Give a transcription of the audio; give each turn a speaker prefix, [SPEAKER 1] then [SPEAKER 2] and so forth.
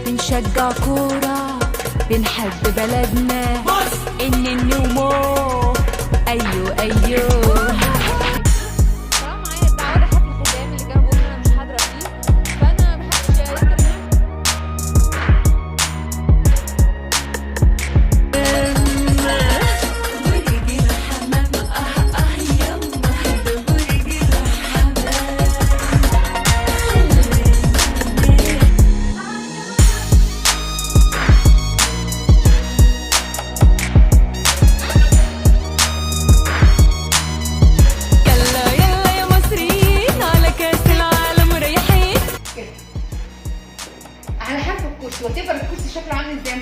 [SPEAKER 1] بنشجع كورة، بنحب بلدنا إن ومو. أيوه أيوه.
[SPEAKER 2] طبعا معايا الدعوة، ده حفل ختام اللي كانوا بيقولوا انا مش حاضرة فيه، فانا محدش يشتركني.
[SPEAKER 1] يلا يلا يا مصريين على كأس العالم رايحين.
[SPEAKER 3] على حسب الكرسي، وات ايفر الكرسي شكله عامل ازاي.